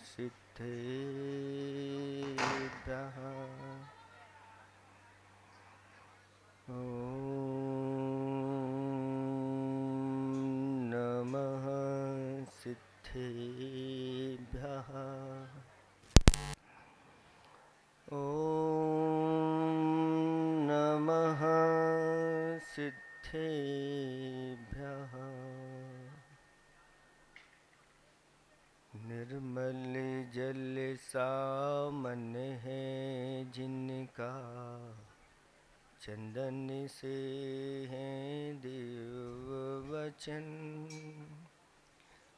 सिद्धेभ्यः ॐ नमः सिद्धेभ्यः ॐ नमः सिद्धेभ्यः निर्मल जल सामन है जिनका चंदन से हैं देव वचन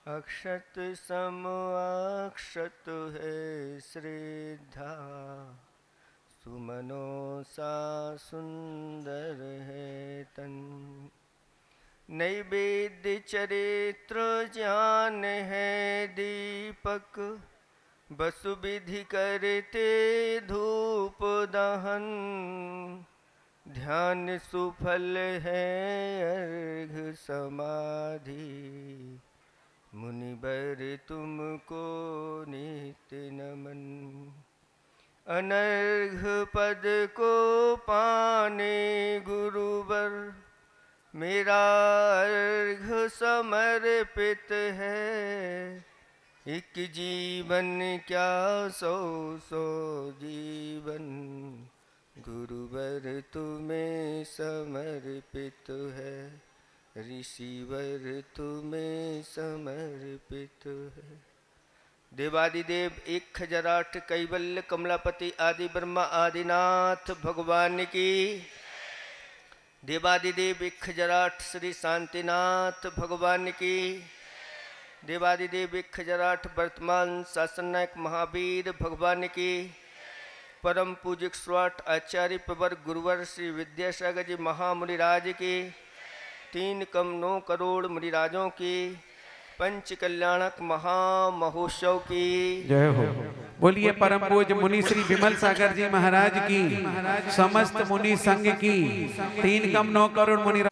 अक्षत सम अक्षत है श्रद्धा सुमनो सा सुंदर है तन नैवेद्य चरित्र ज्ञान है दीपक वसु विधि करते धूप दहन ध्यान सुफल है अर्घ समाधि मुनिवर तुमको नित्य नमन अनर्घ पद को पाने गुरुवर मेरा अर्घ समर्पित है एक जीवन क्या सौ सौ जीवन गुरुवर तुम्हें समर्पित है ऋषिवर तुम्हें समर्पित है। देवादिदेव 1008 कैवल्य कमलापति आदि ब्रह्मा आदिनाथ भगवान की देवादिदेव 1008 श्री शांतिनाथ भगवान की देवादिदेव 1008 वर्तमान शासन नायक महावीर भगवान की परम पूज्य स्वाट आचार्य प्रवर गुरुवर श्री विद्यासागर जी महामुनिराज की 3,9 करोड़ मुनिराजों की पंच कल्याणक महामहोत्सव की जय हो। बोलिए परम पूज्य मुनि श्री विमल सागर जी महाराज की समस्त मुनि संघ की 3,9 करोड़ मुनि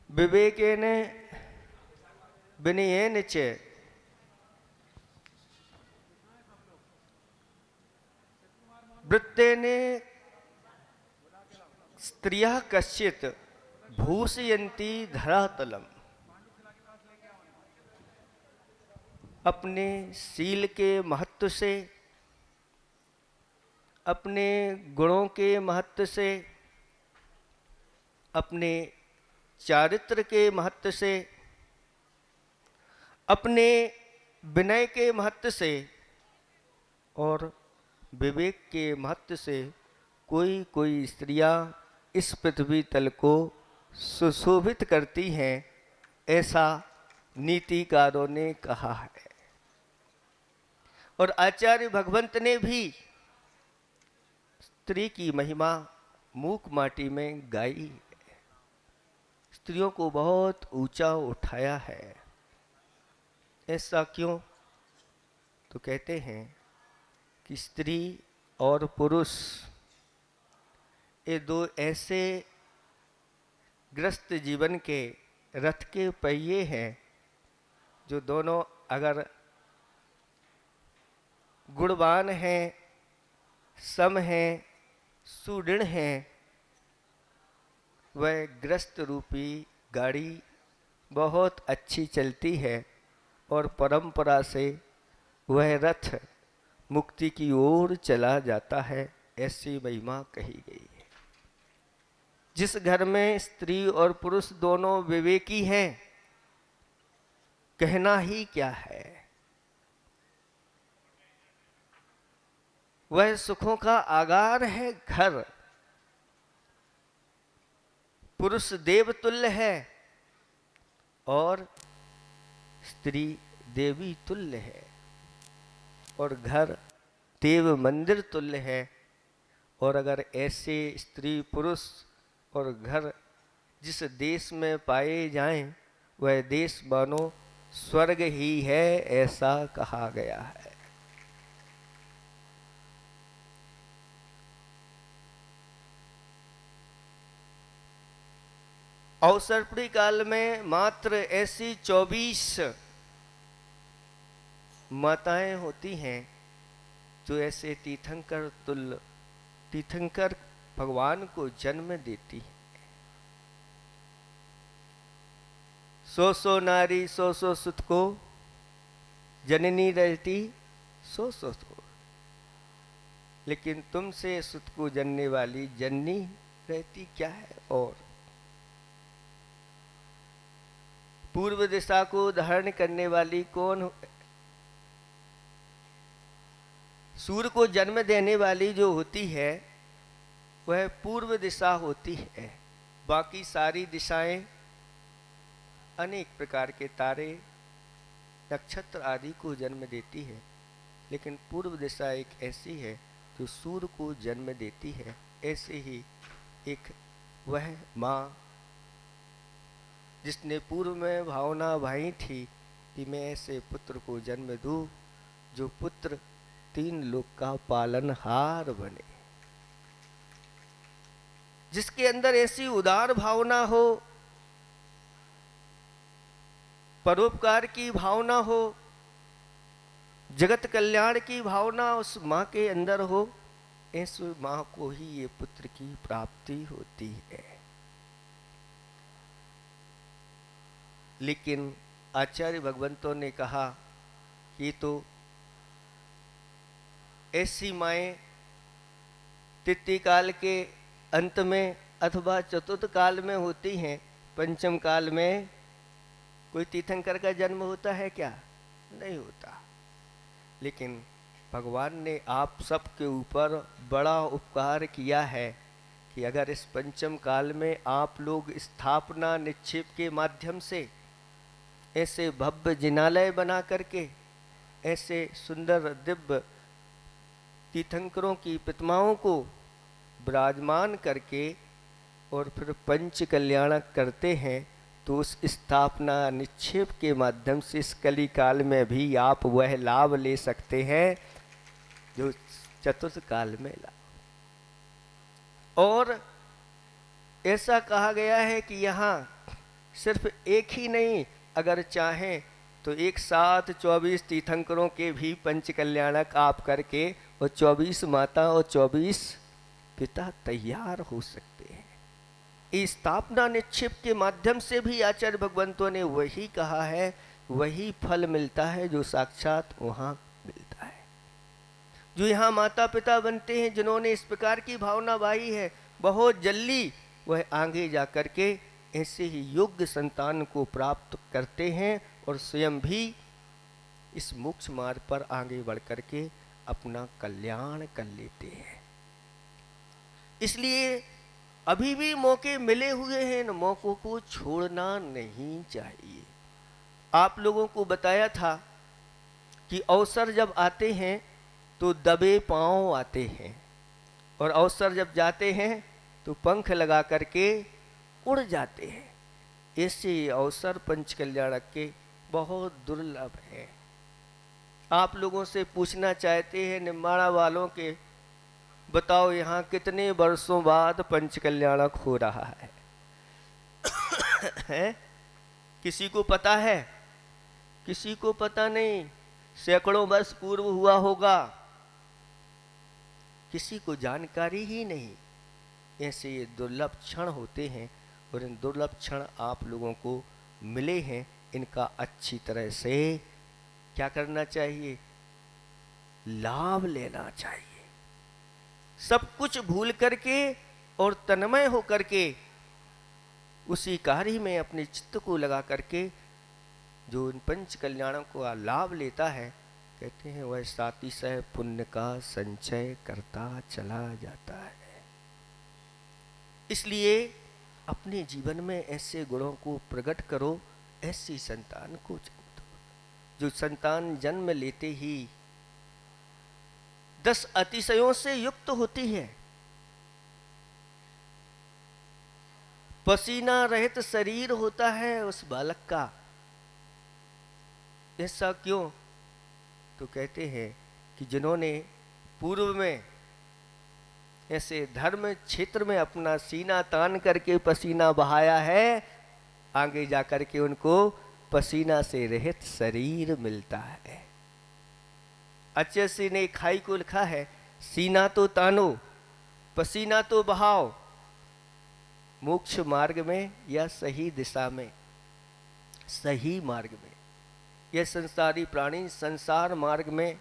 विवेकेन विनयेन च वृत्तेने स्त्रियः कश्चित् भूषयन्ति धरातलम अपने शील के महत्व से अपने गुणों के महत्व से अपने चारित्र के महत्व से अपने विनय के महत्व से और विवेक के महत्व से कोई कोई स्त्रियां इस पृथ्वी तल को सुशोभित करती हैं ऐसा नीतिकारों ने कहा है और आचार्य भगवंत ने भी स्त्री की महिमा मूक माटी में गाई स्त्रियों को बहुत ऊंचा उठाया है। ऐसा क्यों? तो कहते हैं कि स्त्री और पुरुष ये दो ऐसे ग्रस्त जीवन के रथ के पहिए हैं जो दोनों अगर गुणवान हैं सम हैं सुदृढ़ हैं वह ग्रस्त रूपी गाड़ी बहुत अच्छी चलती है और परंपरा से वह रथ मुक्ति की ओर चला जाता है ऐसी महिमा कही गई है। जिस घर में स्त्री और पुरुष दोनों विवेकी हैं कहना ही क्या है वह सुखों का आगार है घर पुरुष देवतुल्य है और स्त्री देवी तुल्य है और घर देव मंदिर तुल्य है और अगर ऐसे स्त्री पुरुष और घर जिस देश में पाए जाएं वह देश मानो स्वर्ग ही है ऐसा कहा गया है। अवसरपड़ी काल में मात्र ऐसी 24 माताएं होती हैं जो ऐसे तीर्थंकर भगवान को जन्म देती हैं। सौ नारी सौ सुत को जननी रहती सौ को, लेकिन तुमसे सुत को जनने वाली जननी रहती क्या है। और पूर्व दिशा को धारण करने वाली कौन? सूर्य को जन्म देने वाली जो होती है वह पूर्व दिशा होती है। बाकी सारी दिशाएं अनेक प्रकार के तारे नक्षत्र आदि को जन्म देती है, लेकिन पूर्व दिशा एक ऐसी है जो सूर्य को जन्म देती है। ऐसे ही एक वह माँ जिसने पूर्व में भावना भाई थी कि मैं ऐसे पुत्र को जन्म दूं जो पुत्र 3 लोक का पालनहार बने, जिसके अंदर ऐसी उदार भावना हो, परोपकार की भावना हो, जगत कल्याण की भावना उस माँ के अंदर हो। ऐसी माँ को ही ये पुत्र की प्राप्ति होती है। लेकिन आचार्य भगवंतों ने कहा कि तो ऐसी माएँ तृतीय काल के अंत में अथवा चतुर्थ काल में होती हैं। पंचम काल में कोई तीर्थंकर का जन्म होता है क्या? नहीं होता। लेकिन भगवान ने आप सबके ऊपर बड़ा उपकार किया है कि अगर इस पंचम काल में आप लोग स्थापना निक्षेप के माध्यम से ऐसे भव्य जिनालय बना करके ऐसे सुंदर दिव्य तीर्थंकरों की प्रतिमाओं को विराजमान करके और फिर पंच कल्याणक करते हैं, तो उस स्थापना निक्षेप के माध्यम से इस कली काल में भी आप वह लाभ ले सकते हैं जो चतुर्थ काल में लाभ। और ऐसा कहा गया है कि यहाँ सिर्फ एक ही नहीं, अगर चाहें तो एक साथ 24 तीर्थंकरों के भी पंच कल्याणक आप करके और 24 माता और 24 पिता तैयार हो सकते हैं। इस स्थापना निक्षेप के माध्यम से भी आचार्य भगवंतों ने वही कहा है, वही फल मिलता है जो साक्षात वहाँ मिलता है। जो यहाँ माता पिता बनते हैं, जिन्होंने इस प्रकार की भावना बाई है, बहुत जल्दी वह आगे जा कर के ऐसे ही योग्य संतान को प्राप्त करते हैं और स्वयं भी इस मोक्ष मार्ग पर आगे बढ़ कर के अपना कल्याण कर लेते हैं। इसलिए अभी भी मौके मिले हुए हैं, इन मौकों को छोड़ना नहीं चाहिए। आप लोगों को बताया था कि अवसर जब आते हैं तो दबे पांव आते हैं, और अवसर जब जाते हैं तो पंख लगा करके उड़ जाते हैं। ऐसे अवसर पंच कल्याणक के बहुत दुर्लभ हैं। आप लोगों से पूछना चाहते हैं निम्बाड़ा वालों के, बताओ यहाँ कितने वर्षों बाद पंच कल्याणक हो रहा है? है? किसी को पता है? किसी को पता नहीं। सैकड़ों वर्ष पूर्व हुआ होगा, किसी को जानकारी ही नहीं। ऐसे ये दुर्लभ क्षण होते हैं, और इन दुर्लभ क्षण आप लोगों को मिले हैं। इनका अच्छी तरह से क्या करना चाहिए? लाभ लेना चाहिए। सब कुछ भूल करके और तन्मय हो करके उसी कार्य में अपने चित्त को लगा करके जो इन पंच कल्याणों को लाभ लेता है, कहते हैं वह सातिशय पुण्य का संचय करता चला जाता है। इसलिए अपने जीवन में ऐसे गुणों को प्रकट करो, ऐसी संतान को जन्म दो। जो संतान जन्म लेते ही 10 अतिशयों से युक्त होती है। पसीना रहित शरीर होता है उस बालक का। ऐसा क्यों? तो कहते हैं कि जिन्होंने पूर्व में ऐसे धर्म क्षेत्र में अपना सीना तान करके पसीना बहाया है, आगे जाकर के उनको पसीना से रहित शरीर मिलता है। अच्छे से ने खाई को लिखा है, सीना तो तानो पसीना तो बहाओ, मोक्ष मार्ग में या सही दिशा में, सही मार्ग में। यह संसारी प्राणी संसार मार्ग में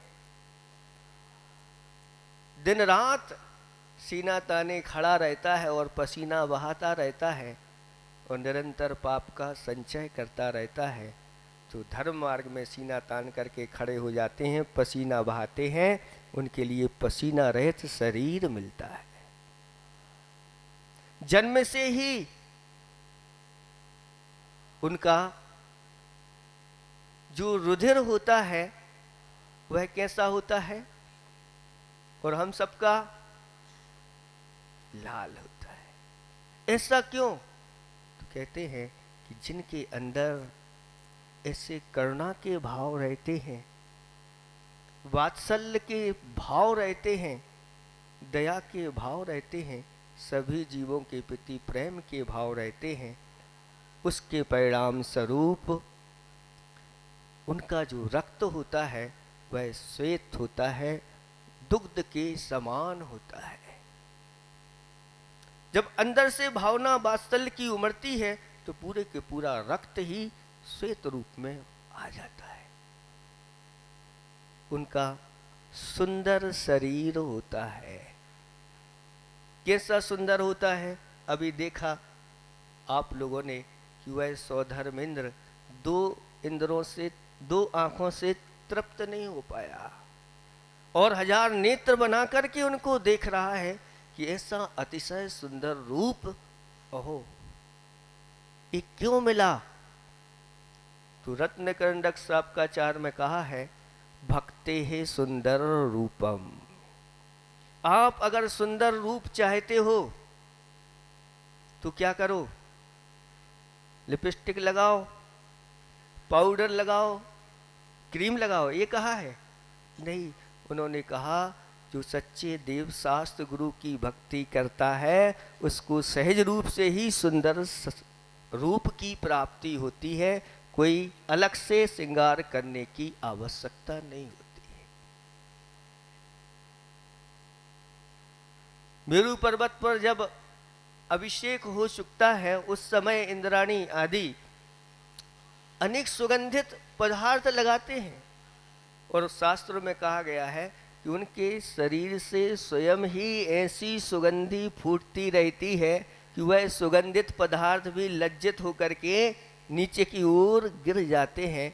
दिन रात सीना ताने खड़ा रहता है और पसीना बहाता रहता है और निरंतर पाप का संचय करता रहता है। जो धर्म मार्ग में सीना तान करके खड़े हो जाते हैं, पसीना बहाते हैं, उनके लिए पसीना रहित शरीर मिलता है। जन्म से ही उनका जो रुधिर होता है वह कैसा होता है, और हम सबका लाल होता है। ऐसा क्यों? तो कहते हैं कि जिनके अंदर ऐसे करुणा के भाव रहते हैं, वात्सल्य के भाव रहते हैं, दया के भाव रहते हैं, सभी जीवों के प्रति प्रेम के भाव रहते हैं, उसके परिणाम स्वरूप उनका जो रक्त होता है वह श्वेत होता है, दुग्ध के समान होता है। जब अंदर से भावना वात्सल्य की उमड़ती है तो पूरे के पूरा रक्त ही श्वेत रूप में आ जाता है। उनका सुंदर शरीर होता है। कैसा सुंदर होता है? अभी देखा आप लोगों ने कि वह सौधर्मेंद्र दो आंखों से तृप्त नहीं हो पाया और 1000 नेत्र बना करके उनको देख रहा है कि ऐसा अतिशय सुंदर रूप, ओहो ये क्यों मिला? तो रत्नकरंडक साहब का चार में कहा है, भक्ते है सुंदर रूपम। आप अगर सुंदर रूप चाहते हो तो क्या करो? लिपस्टिक लगाओ, पाउडर लगाओ, क्रीम लगाओ, ये कहा है? नहीं, उन्होंने कहा जो सच्चे देव शास्त्र गुरु की भक्ति करता है उसको सहज रूप से ही सुंदर रूप की प्राप्ति होती है, कोई अलग से श्रृंगार करने की आवश्यकता नहीं होती है। मेरू पर्वत पर जब अभिषेक हो चुकता है उस समय इंद्राणी आदि अनेक सुगंधित पदार्थ लगाते हैं और शास्त्रों में कहा गया है कि उनके शरीर से स्वयं ही ऐसी सुगंधी फूटती रहती है कि वह सुगंधित पदार्थ भी लज्जित होकर के नीचे की ओर गिर जाते हैं।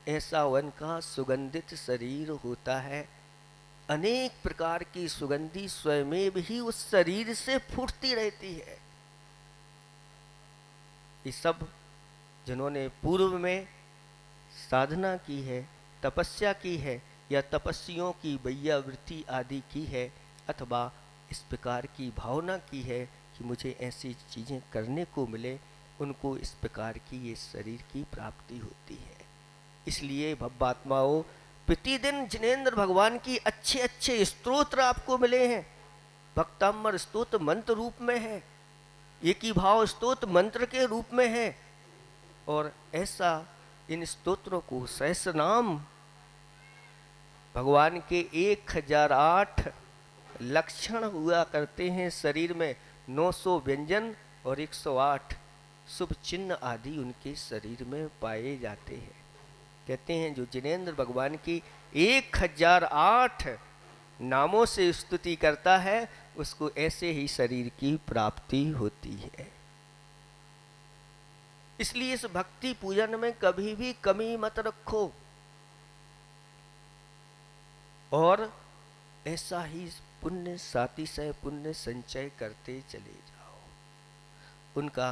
ऐसा उनका सुगंधित शरीर होता है। अनेक प्रकार की सुगंधी स्वयं ही उस शरीर से फूटती रहती है। ये सब जिन्होंने पूर्व में साधना की है, तपस्या की है या तपस्वियों की वैयावृत्ति आदि की है, अथवा इस प्रकार की भावना की है कि मुझे ऐसी चीज़ें करने को मिले, उनको इस प्रकार की ये शरीर की प्राप्ति होती है। इसलिए भव्यात्माओं, प्रतिदिन जिनेंद्र भगवान की अच्छे अच्छे स्तोत्र आपको मिले हैं। भक्तामर स्तोत्र मंत्र रूप में है, एक ही भाव स्तोत्र मंत्र के रूप में है, और ऐसा इन स्तोत्रों को सहस्रनाम भगवान के 1008 लक्षण हुआ करते हैं शरीर में, 900 व्यंजन और 108 शुभ चिन्ह आदि उनके शरीर में पाए जाते हैं। कहते हैं जो जिनेंद्र भगवान की 1008 नामों से स्तुति करता है उसको ऐसे ही शरीर की प्राप्ति होती है। इसलिए इस भक्ति पूजन में कभी भी कमी मत रखो और ऐसा ही पुण्य सातिशय पुण्य संचय करते चले जाओ। उनका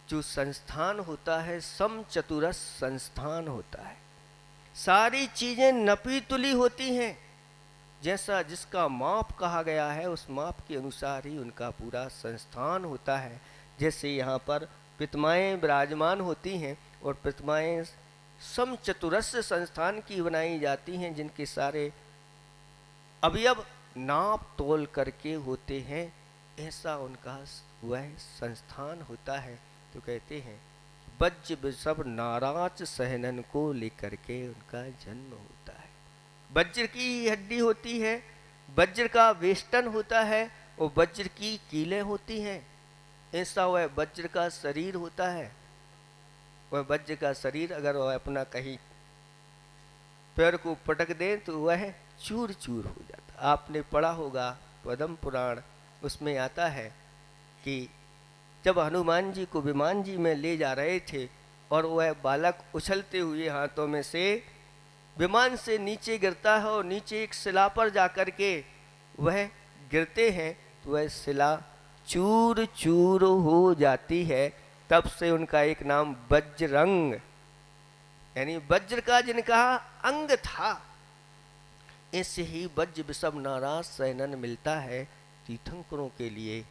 जो संस्थान होता है समचतुरस संस्थान होता है। सारी चीजें नपी तुली होती हैं, जैसा जिसका माप कहा गया है उस माप के अनुसार ही उनका पूरा संस्थान होता है। जैसे यहाँ पर प्रतिमाएं विराजमान होती हैं और प्रतिमाएं समचतुरस्य संस्थान की बनाई जाती हैं, जिनके सारे अवयव नाप तोल करके होते हैं। ऐसा उनका वह संस्थान होता है। तो कहते हैं वज्र वृषभ नाराज सहनन को लेकर के उनका जन्म होता है। वज्र की हड्डी होती है, वज्र का वेष्टन होता है और वज्र की कीलें होती हैं। ऐसा वह वज्र का शरीर होता है। वह वज्र का शरीर अगर वह अपना कहीं पैर को पटक दे तो वह चूर चूर हो जाता। आपने पढ़ा होगा पद्म पुराण, उसमें आता है कि जब हनुमान जी को विमान जी में ले जा रहे थे और वह बालक उछलते हुए हाथों में से विमान से नीचे गिरता है और नीचे एक शिला पर जाकर के वह गिरते हैं तो वह शिला चूर चूर हो जाती है। तब से उनका एक नाम वज्रंग, यानी वज्र का जिनका अंग था। ऐसे ही वज्र वृषभ नाराज सहनन मिलता है तीर्थंकरों के लिए।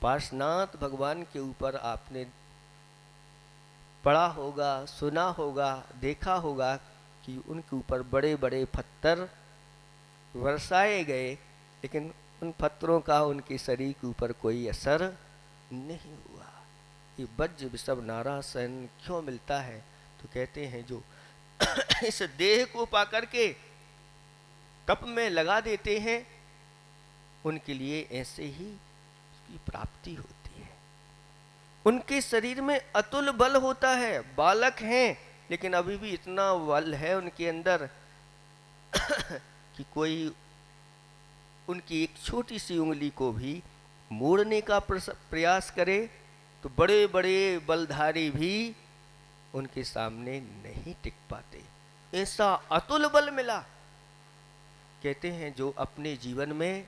पार्श्वनाथ भगवान के ऊपर आपने पढ़ा होगा, सुना होगा, देखा होगा कि उनके ऊपर बड़े बड़े पत्थर बरसाए गए, लेकिन उन पत्थरों का उनके शरीर के ऊपर कोई असर नहीं हुआ। ये वज्र वृषभ नाराज सहन क्यों मिलता है? तो कहते हैं जो इस देह को पाकर के तप में लगा देते हैं उनके लिए ऐसे ही उसकी प्राप्ति होती है। उनके शरीर में अतुल बल होता है। बालक हैं लेकिन अभी भी इतना बल है उनके अंदर कि कोई उनकी एक छोटी सी उंगली को भी मोड़ने का प्रयास करे तो बड़े बड़े बलधारी भी उनके सामने नहीं टिक पाते। ऐसा अतुल बल मिला। कहते हैं जो अपने जीवन में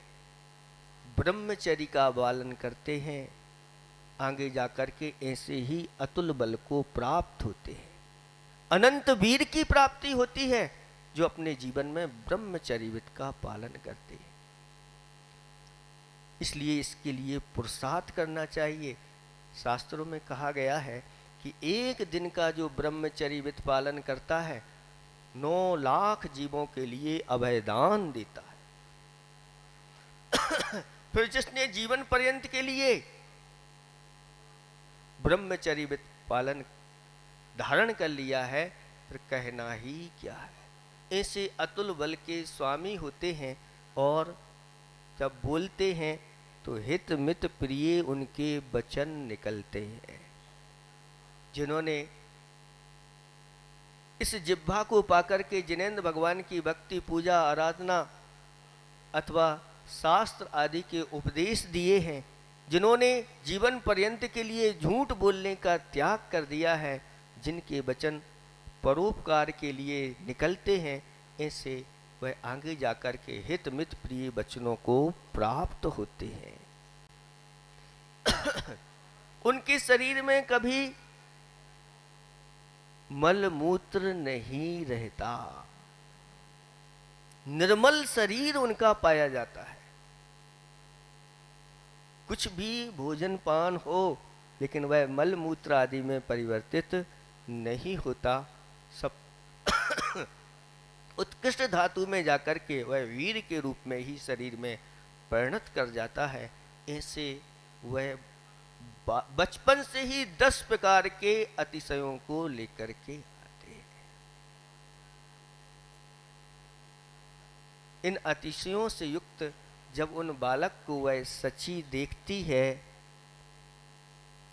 ब्रह्मचर्य का पालन करते हैं आगे जाकर के ऐसे ही अतुल बल को प्राप्त होते हैं। अनंत वीर की प्राप्ति होती है जो अपने जीवन में ब्रह्मचर्य का पालन करते हैं। इसलिए इसके लिए पुरुषार्थ करना चाहिए। शास्त्रों में कहा गया है कि एक दिन का जो ब्रह्मचर्य पालन करता है 9 लाख जीवों के लिए अभयदान देता है। फिर जिसने जीवन पर्यंत के लिए ब्रह्मचर्य पालन धारण कर लिया है फिर कहना ही क्या है। ऐसे अतुल बल के स्वामी होते हैं और जब बोलते हैं तो हित मित प्रिय उनके वचन निकलते हैं। जिन्होंने इस जिह्वा को पाकर के जिनेंद्र भगवान की भक्ति पूजा आराधना अथवा शास्त्र आदि के उपदेश दिए हैं, जिन्होंने जीवन पर्यंत के लिए झूठ बोलने का त्याग कर दिया है, जिनके वचन परोपकार के लिए निकलते हैं, ऐसे वह आगे जाकर के हित मित प्रिय वचनों को प्राप्त होते हैं। उनके शरीर में कभी मल मूत्र नहीं रहता। निर्मल शरीर उनका पाया जाता है। कुछ भी भोजन पान हो लेकिन वह मल मूत्र आदि में परिवर्तित नहीं होता। सब उत्कृष्ट धातु में जाकर के वह वीर के रूप में ही शरीर में परिणत कर जाता है। ऐसे वह बचपन से ही 10 प्रकार के अतिशयों को लेकर के आते हैं। इन अतिशयों से युक्त जब उन बालक को वह सची देखती है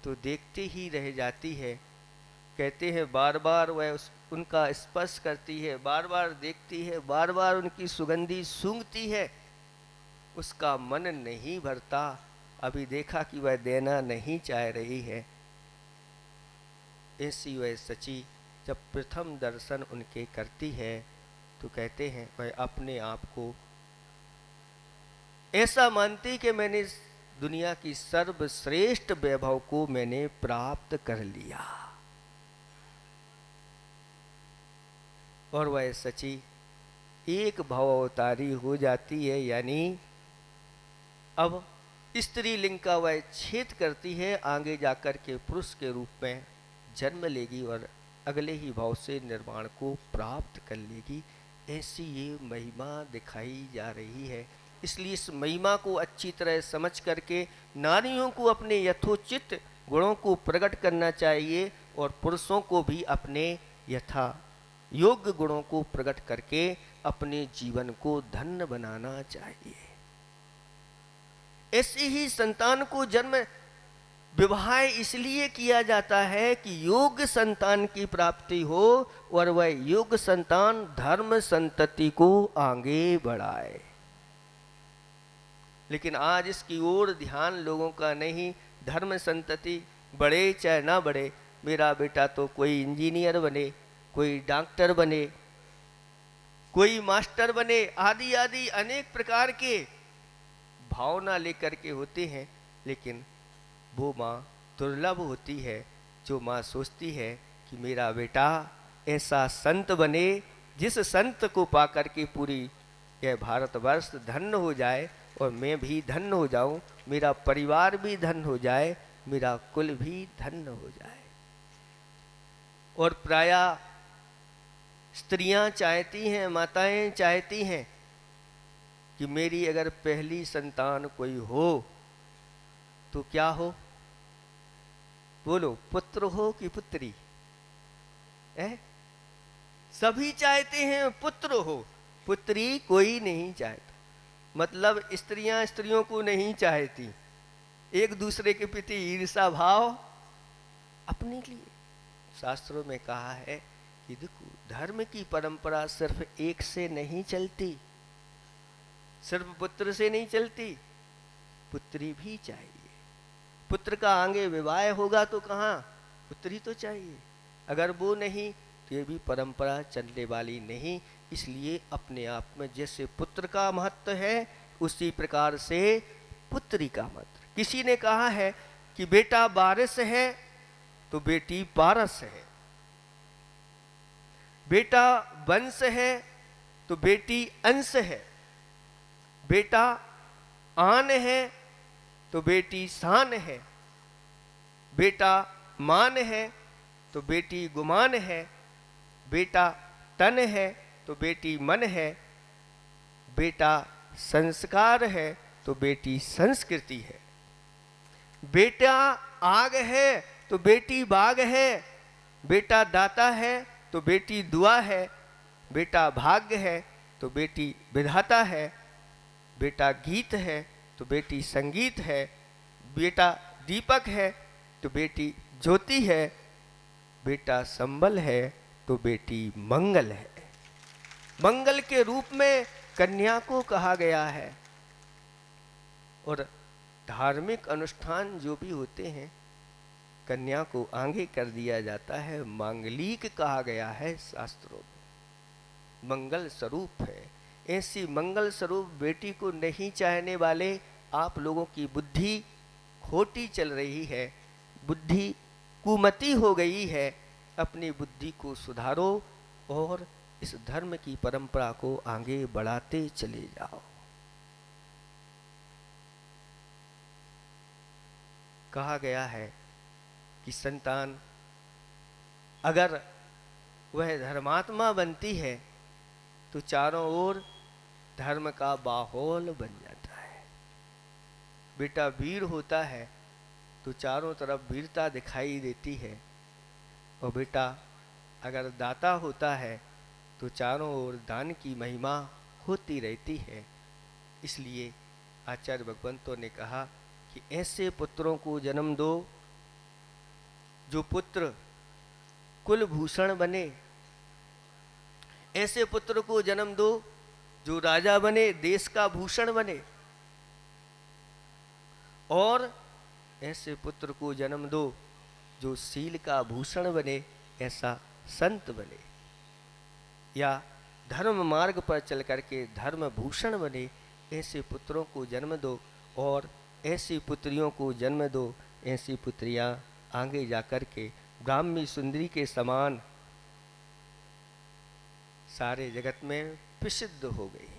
तो देखते ही रह जाती है। कहते हैं बार बार वह उनका स्पर्श करती है, बार बार देखती है, बार बार उनकी सुगंधी सूंघती है, उसका मन नहीं भरता। अभी देखा कि वह देना नहीं चाह रही है। ऐसी वह सची जब प्रथम दर्शन उनके करती है तो कहते हैं वह अपने आप को ऐसा मानती कि मैंने दुनिया की सर्वश्रेष्ठ वैभव को मैंने प्राप्त कर लिया। और वह सची एक भव अवतारी हो जाती है, यानी अब स्त्रीलिंग का वह छेद करती है, आगे जाकर के पुरुष के रूप में जन्म लेगी और अगले ही भाव से निर्वाण को प्राप्त कर लेगी। ऐसी ये महिमा दिखाई जा रही है। इसलिए इस महिमा को अच्छी तरह समझ करके नारियों को अपने यथोचित गुणों को प्रकट करना चाहिए और पुरुषों को भी अपने यथा योग्य गुणों को प्रकट करके अपने जीवन को धन्य बनाना चाहिए। ऐसे ही संतान को जन्म विवाह इसलिए किया जाता है कि योग्य संतान की प्राप्ति हो और वह योग्य संतान धर्म संतति को आगे बढ़ाए। लेकिन आज इसकी ओर ध्यान लोगों का नहीं। धर्म संतति बढ़े चाहे ना बढ़े, मेरा बेटा तो कोई इंजीनियर बने, कोई डॉक्टर बने, कोई मास्टर बने, आदि आदि अनेक प्रकार के भावना लेकर के होते हैं। लेकिन वो माँ दुर्लभ होती है जो माँ सोचती है कि मेरा बेटा ऐसा संत बने जिस संत को पाकर के पूरी यह भारतवर्ष धन्य हो जाए और मैं भी धन्य हो जाऊं, मेरा परिवार भी धन्य हो जाए, मेरा कुल भी धन्य हो जाए। और प्रायः स्त्रियां चाहती हैं, माताएं चाहती हैं कि मेरी अगर पहली संतान कोई हो तो क्या हो? बोलो, पुत्र हो कि पुत्री? सभी चाहते हैं पुत्र हो, पुत्री कोई नहीं चाहता। मतलब स्त्रियां स्त्रियों को नहीं चाहती, एक दूसरे के प्रति ईर्षा भाव अपने लिए। शास्त्रों में कहा है कि देखो, धर्म की परंपरा सिर्फ एक से नहीं चलती, सिर्फ पुत्र से नहीं चलती, पुत्री भी चाहिए। पुत्र का आगे विवाह होगा तो कहाँ, पुत्री तो चाहिए। अगर वो नहीं तो ये भी परंपरा चलने वाली नहीं। इसलिए अपने आप में जैसे पुत्र का महत्व है उसी प्रकार से पुत्री का महत्व। किसी ने कहा है कि बेटा वारिस है तो बेटी पारस है, बेटा वंश है तो बेटी अंश है, बेटा आन है तो बेटी शान है, बेटा मान है तो बेटी गुमान है, बेटा तन है तो बेटी मन है, बेटा संस्कार है तो बेटी संस्कृति है, बेटा आग है तो बेटी बाग है, बेटा दाता है तो बेटी दुआ है, बेटा भाग्य है तो बेटी विधाता है, बेटा गीत है तो बेटी संगीत है, बेटा दीपक है तो बेटी ज्योति है, बेटा संबल है तो बेटी मंगल है। मंगल के रूप में कन्या को कहा गया है। और धार्मिक अनुष्ठान जो भी होते हैं, कन्या को आगे कर दिया जाता है, मांगलिक कहा गया है शास्त्रों में, मंगल स्वरूप है। ऐसी मंगल स्वरूप बेटी को नहीं चाहने वाले आप लोगों की बुद्धि खोटी चल रही है, बुद्धि कुमति हो गई है। अपनी बुद्धि को सुधारो और इस धर्म की परंपरा को आगे बढ़ाते चले जाओ। कहा गया है कि संतान अगर वह धर्मात्मा बनती है तो चारों ओर धर्म का माहौल बन जाता है। बेटा वीर होता है तो चारों तरफ वीरता दिखाई देती है, और बेटा अगर दाता होता है तो चारों ओर दान की महिमा होती रहती है। इसलिए आचार्य भगवंतों ने कहा कि ऐसे पुत्रों को जन्म दो जो पुत्र कुलभूषण बने, ऐसे पुत्र को जन्म दो जो राजा बने, देश का भूषण बने, और ऐसे पुत्र को जन्म दो जो शील का भूषण बने, ऐसा संत बने, या धर्म मार्ग पर चल करके धर्म भूषण बने। ऐसे पुत्रों को जन्म दो और ऐसी पुत्रियों को जन्म दो। ऐसी पुत्रियां आगे जाकर के ब्राह्मी सुंदरी के समान सारे जगत में प्रसिद्ध हो गई।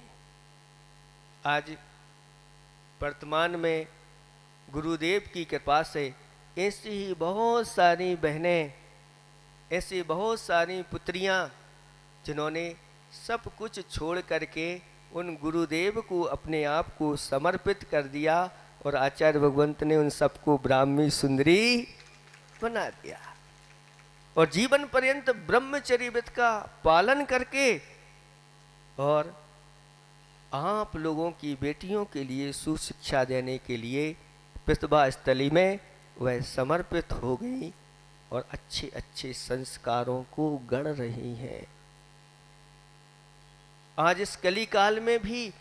आज वर्तमान में गुरुदेव की कृपा से ऐसी ही बहुत सारी बहनें, ऐसी बहुत सारी पुत्रियां जिन्होंने सब कुछ छोड़ करके उन गुरुदेव को अपने आप को समर्पित कर दिया, और आचार्य भगवंत ने उन सबको ब्राह्मी सुंदरी बना दिया और जीवन पर्यंत ब्रह्मचर्य व्रत का पालन करके और आप लोगों की बेटियों के लिए सुशिक्षा देने के लिए प्रतिभा स्थली में वह समर्पित हो गई और अच्छे अच्छे संस्कारों को गढ़ रही हैं। आज इस कली काल में भी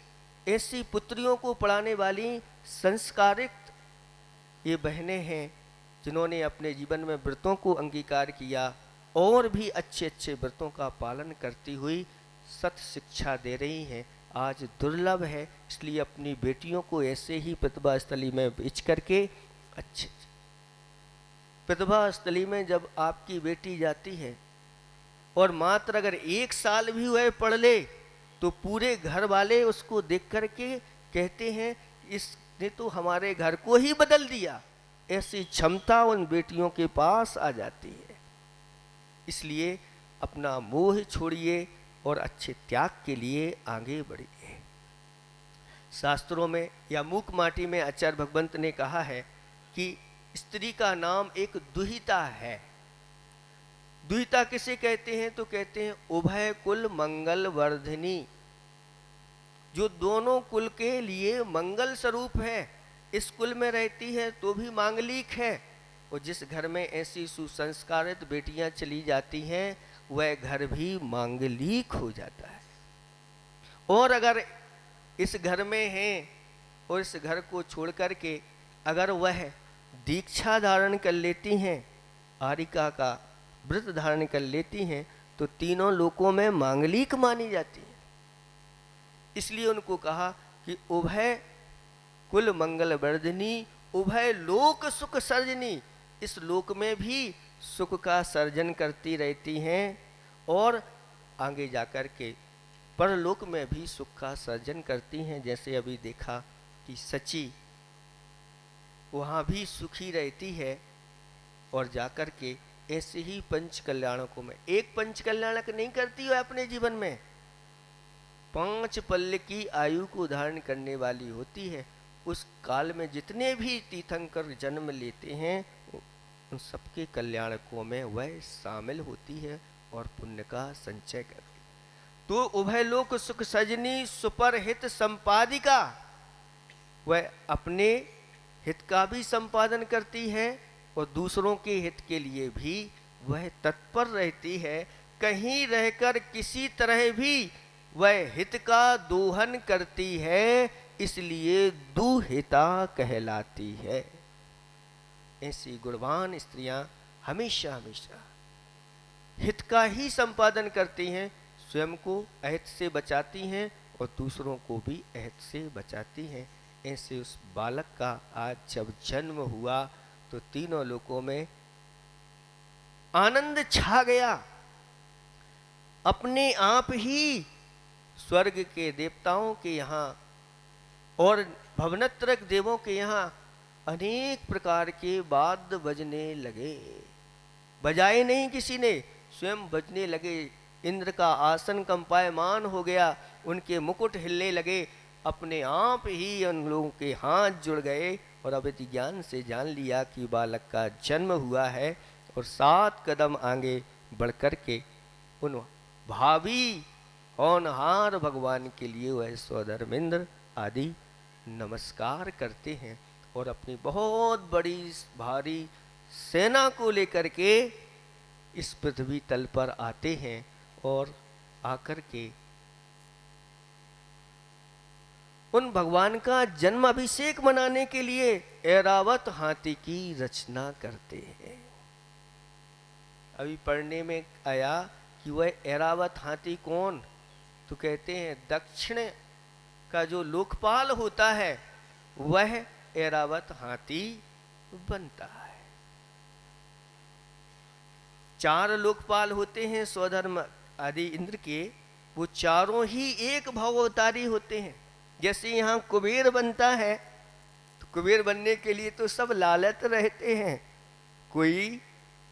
ऐसी पुत्रियों को पढ़ाने वाली संस्कारित ये बहनें हैं जिन्होंने अपने जीवन में व्रतों को अंगीकार किया और भी अच्छे अच्छे व्रतों का पालन करती हुई सत शिक्षा दे रही हैं। आज दुर्लभ है, इसलिए अपनी बेटियों को ऐसे ही प्रतिभा स्थली में बेच करके अच्छे प्रतिभा स्थली में जब आपकी बेटी जाती है और मात्र अगर 1 साल भी वह पढ़ ले तो पूरे घर वाले उसको देख करके कहते हैं इसने तो हमारे घर को ही बदल दिया। ऐसी क्षमता उन बेटियों के पास आ जाती है। इसलिए अपना मोह छोड़िए और अच्छे त्याग के लिए आगे बढ़िए। शास्त्रों में या मूक माटी में आचार्य भगवंत ने कहा है कि स्त्री का नाम एक दुहिता है। दुहिता किसे कहते हैं तो कहते हैं उभय कुल मंगल वर्धिनी, जो दोनों कुल के लिए मंगल स्वरूप है। इस कुल में रहती है तो भी मांगलिक है और जिस घर में ऐसी सुसंस्कारित बेटियां चली जाती हैं वह घर भी मांगलिक हो जाता है। और अगर इस घर में है और इस घर को छोड़ करके अगर वह दीक्षा धारण कर लेती हैं, आरिका का व्रत धारण कर लेती हैं तो तीनों लोकों में मांगलिक मानी जाती है। इसलिए उनको कहा कि उभय कुल मंगल वर्धिनी उभय लोक सुख सर्जनी, इस लोक में भी सुख का सर्जन करती रहती हैं और आगे जाकर के परलोक में भी सुख का सर्जन करती हैं। जैसे अभी देखा कि सची वहाँ भी सुखी रहती है और जाकर के ऐसे ही पंच कल्याणकों में एक पंच कल्याणक नहीं करती है अपने जीवन में, 5 पल्ले की आयु को धारण करने वाली होती है। उस काल में जितने भी तीर्थंकर जन्म लेते हैं उन सबके कल्याणकों में वह शामिल होती है और पुण्य का संचय करती है। तो उभय लोक सुख सजनी सुपरहित संपादिका, वह अपने हित का भी संपादन करती है और दूसरों के हित के लिए भी वह तत्पर रहती है। कहीं रहकर किसी तरह भी वह हित का दोहन करती है, इसलिए दुहिता कहलाती है। ऐसी गुणवान स्त्रियां हमेशा हमेशा हित का ही संपादन करती हैं, स्वयं को अहित से बचाती हैं और दूसरों को भी अहित से बचाती हैं। ऐसे उस बालक का आज जब जन्म हुआ तो तीनों लोकों में आनंद छा गया। अपने आप ही स्वर्ग के देवताओं के यहाँ और भवनत्रक देवों के यहाँ अनेक प्रकार के वाद्य बजने लगे। बजाए नहीं किसी ने, स्वयं बजने लगे। इंद्र का आसन कंपायमान हो गया, उनके मुकुट हिलने लगे, अपने आप ही उन लोगों के हाथ जुड़ गए और अवैध ज्ञान से जान लिया कि बालक का जन्म हुआ है। और 7 कदम आगे बढ़ कर के उन भावी होनहार भगवान के लिए वह स्वधर्मेंद्र आदि नमस्कार करते हैं और अपनी बहुत बड़ी भारी सेना को लेकर के इस पृथ्वी तल पर आते हैं और आकर के उन भगवान का जन्माभिषेक मनाने के लिए ऐरावत हाथी की रचना करते हैं। अभी पढ़ने में आया कि वह ऐरावत हाथी कौन, तो कहते हैं दक्षिण का जो लोकपाल होता है वह ऐरावत हाथी बनता है। 4 लोकपाल होते हैं स्वधर्म आदि इंद्र के, वो चारों ही एक भावावतारी होते हैं। जैसे यहाँ कुबेर बनता है तो कुबेर बनने के लिए तो सब लालच रहते हैं, कोई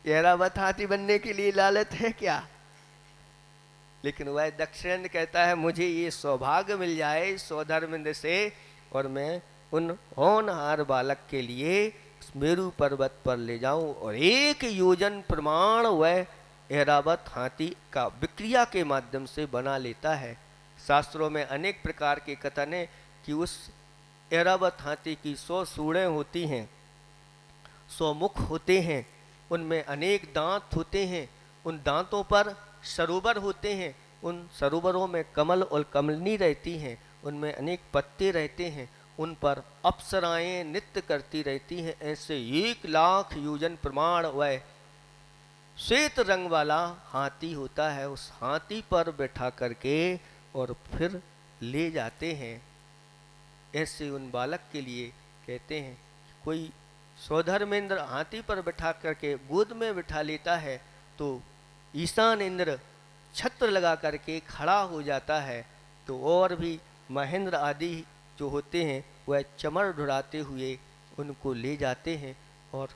ऐरावत हाथी बनने के लिए लालच है क्या? लेकिन वह दक्षिण कहता है मुझे ये सौभाग्य मिल जाए स्वधर्मेंद्र से और मैं उन होनहार बालक के लिए मेरू पर्वत पर ले जाऊं और 1 योजन प्रमाण वह ऐरावत हाथी का विक्रिया के माध्यम से बना लेता है। शास्त्रों में अनेक प्रकार के कथन है कि उस ऐरावत हाथी की 100 सूढ़ें होती हैं, 100 मुख होते हैं, उनमें अनेक दांत होते हैं, उन दांतों पर सरोवर होते हैं, उन सरोवरों में कमल और कमलनी रहती हैं, उनमें अनेक पत्ते रहते हैं, उन पर अप्सराएं नृत्य करती रहती हैं। ऐसे 1 लाख योजन प्रमाण वह श्वेत रंग वाला हाथी होता है। उस हाथी पर बैठा करके और फिर ले जाते हैं। ऐसे उन बालक के लिए कहते हैं, कोई सौधर्मेंद्र हाथी पर बैठा करके गोद में बिठा लेता है तो ईशान इंद्र छत्र लगा करके खड़ा हो जाता है, तो और भी महेंद्र आदि जो होते हैं वह चमर ढुराते हुए उनको ले जाते हैं और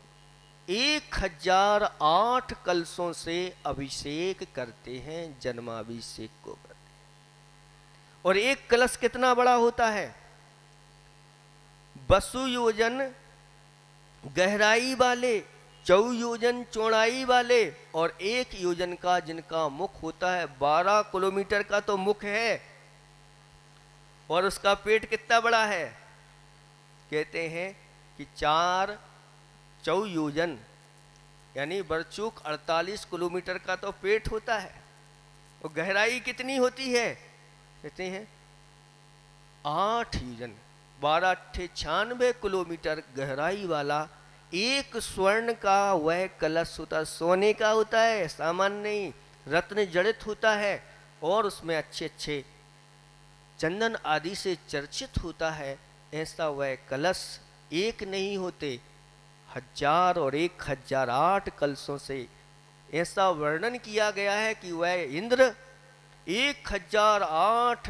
1008 कलशों से अभिषेक करते हैं, जन्माभिषेक को करते हैं। और 1 कलश कितना बड़ा होता है? 2 योजन गहराई वाले, 4 योजन चौड़ाई वाले और 1 योजन का जिनका मुख होता है। 12 किलोमीटर का तो मुख है और उसका पेट कितना बड़ा है? कहते हैं कि 4 योजन यानी बरचूक 48 किलोमीटर का तो पेट होता है। और गहराई कितनी होती है? कहते हैं 8 योजन, 12 96 किलोमीटर गहराई वाला 1 स्वर्ण का वह कलश होता है। सोने का होता है, सामान्य नहीं, रत्न जड़ित होता है और उसमें अच्छे अच्छे चंदन आदि से चर्चित होता है। ऐसा वह कलश एक नहीं होते, 1000 और 1008 कलशों से ऐसा वर्णन किया गया है कि वह इंद्र 1008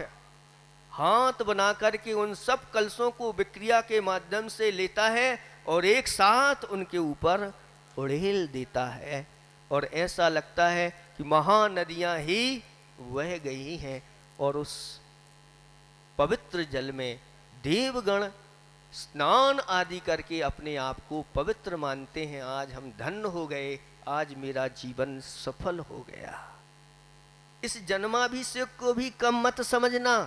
हाथ बना करके उन सब कलशों को विक्रिया के माध्यम से लेता है और एक साथ उनके ऊपर उड़ेल देता है। और ऐसा लगता है कि महानदियां ही बह गई हैं और उस पवित्र जल में देवगण स्नान आदि करके अपने आप को पवित्र मानते हैं। आज हम धन्य हो गए, आज मेरा जीवन सफल हो गया। इस जन्माभिषेक को भी कम मत समझना।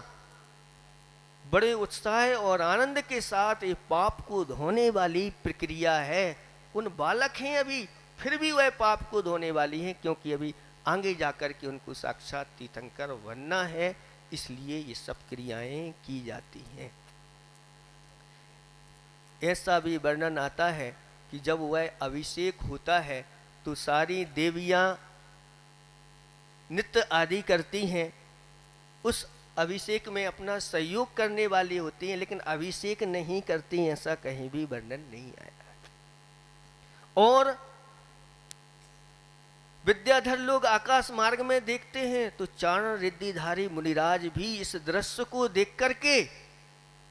बड़े उत्साह और आनंद के साथ ये पाप को धोने वाली प्रक्रिया है। उन बालक हैं अभी, फिर भी वह पाप को धोने वाली हैं, क्योंकि अभी आगे जाकर के उनको साक्षात तीर्थंकर बनना है, इसलिए ये सब क्रियाएं की जाती हैं। ऐसा भी वर्णन आता है कि जब वह अभिषेक होता है तो सारी देवियां नृत्य आदि करती हैं। उस अभिषेक में अपना सहयोग करने वाली होती हैं, लेकिन अभिषेक नहीं करती, ऐसा कहीं भी वर्णन नहीं आया। और विद्याधर लोग आकाश मार्ग में देखते हैं तो चारण रिद्धिधारी मुनिराज भी इस दृश्य को देख करके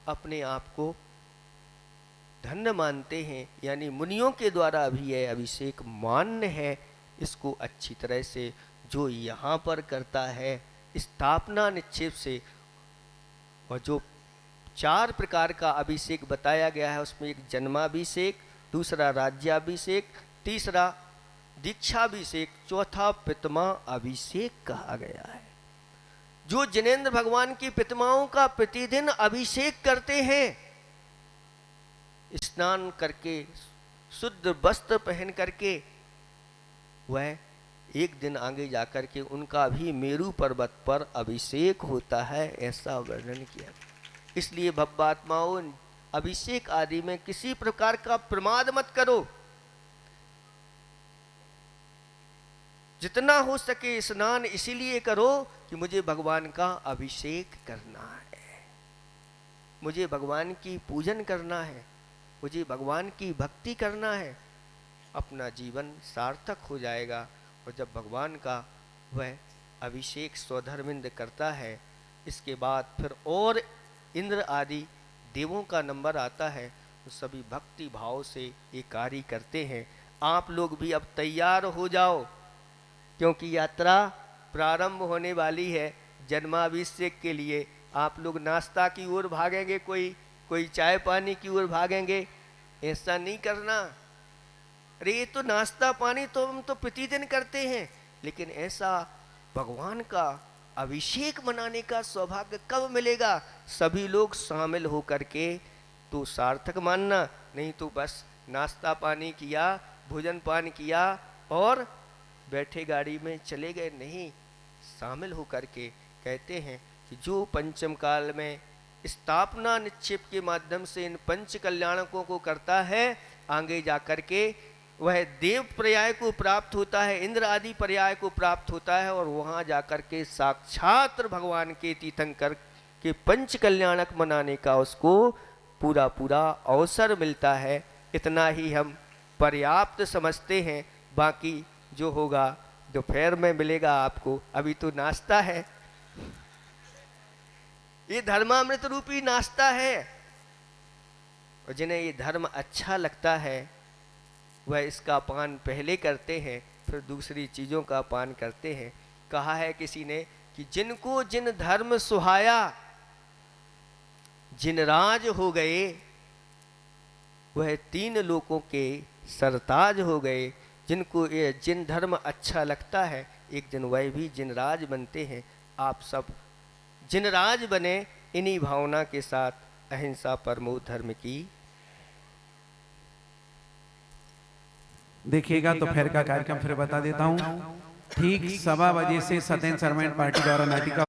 अपने आप को धन्य मानते हैं। यानी मुनियों के द्वारा भी यह अभिषेक मान्य है। इसको अच्छी तरह से जो यहाँ पर करता है स्थापना निक्षेप से, और जो 4 प्रकार का अभिषेक बताया गया है उसमें एक जन्माभिषेक, दूसरा राज्याभिषेक, तीसरा दीक्षाभिषेक, चौथा पितमा अभिषेक कहा गया है। जो जिनेंद्र भगवान की प्रतिमाओं का प्रतिदिन अभिषेक करते हैं, स्नान करके शुद्ध वस्त्र पहन करके, वह एक दिन आगे जाकर के उनका भी मेरू पर्वत पर अभिषेक होता है, ऐसा वर्णन किया। इसलिए भव्यात्माओं, अभिषेक आदि में किसी प्रकार का प्रमाद मत करो। जितना हो सके स्नान इसीलिए करो कि मुझे भगवान का अभिषेक करना है, मुझे भगवान की पूजन करना है, मुझे भगवान की भक्ति करना है। अपना जीवन सार्थक हो जाएगा। और जब भगवान का वह अभिषेक स्वधर्मिंद करता है, इसके बाद फिर और इंद्र आदि देवों का नंबर आता है, तो सभी भक्ति भाव से ये कार्य करते हैं। आप लोग भी अब तैयार हो जाओ, क्योंकि यात्रा प्रारंभ होने वाली है। जन्माभिषेक के लिए आप लोग नाश्ता की ओर भागेंगे, कोई चाय पानी की ओर भागेंगे, ऐसा नहीं करना। अरे ये तो नाश्ता पानी तो हम तो प्रतिदिन करते हैं, लेकिन ऐसा भगवान का अभिषेक मनाने का सौभाग्य कब मिलेगा? सभी लोग शामिल होकर के तो सार्थक मानना, नहीं तो बस नाश्ता पानी किया, भोजन पान किया और बैठे गाड़ी में चले गए। नहीं, शामिल होकर के कहते हैं कि जो पंचम काल में स्थापना निक्षेप के माध्यम से इन पंच कल्याणकों को करता है, आगे जाकर के वह देव पर्याय को प्राप्त होता है, इंद्र आदि पर्याय को प्राप्त होता है, और वहाँ जाकर के साक्षात भगवान के तीर्थंकर के पंच कल्याणक मनाने का उसको पूरा पूरा अवसर मिलता है। इतना ही हम पर्याप्त समझते हैं, बाकी जो होगा दोपहर में मिलेगा आपको। अभी तो नाश्ता है, ये धर्मामृत रूपी नाश्ता है, और जिन्हें ये धर्म अच्छा लगता है वह इसका पान पहले करते हैं, फिर दूसरी चीज़ों का पान करते हैं। कहा है किसी ने कि जिनको जिन धर्म सुहाया जिन राज हो गए, वह तीन लोकों के सरताज हो गए। जिनको ये जिन धर्म अच्छा लगता है, एक दिन वह भी जिन राज बनते हैं। आप सब जिन राज बने, इन्हीं भावना के साथ अहिंसा परमो धर्म की। देखिएगा दोपहर का कार्यक्रम फिर बता देता हूँ। ठीक 1:15 बजे से सत्येंद्र सर्वेंट पार्टी द्वारा नाटिका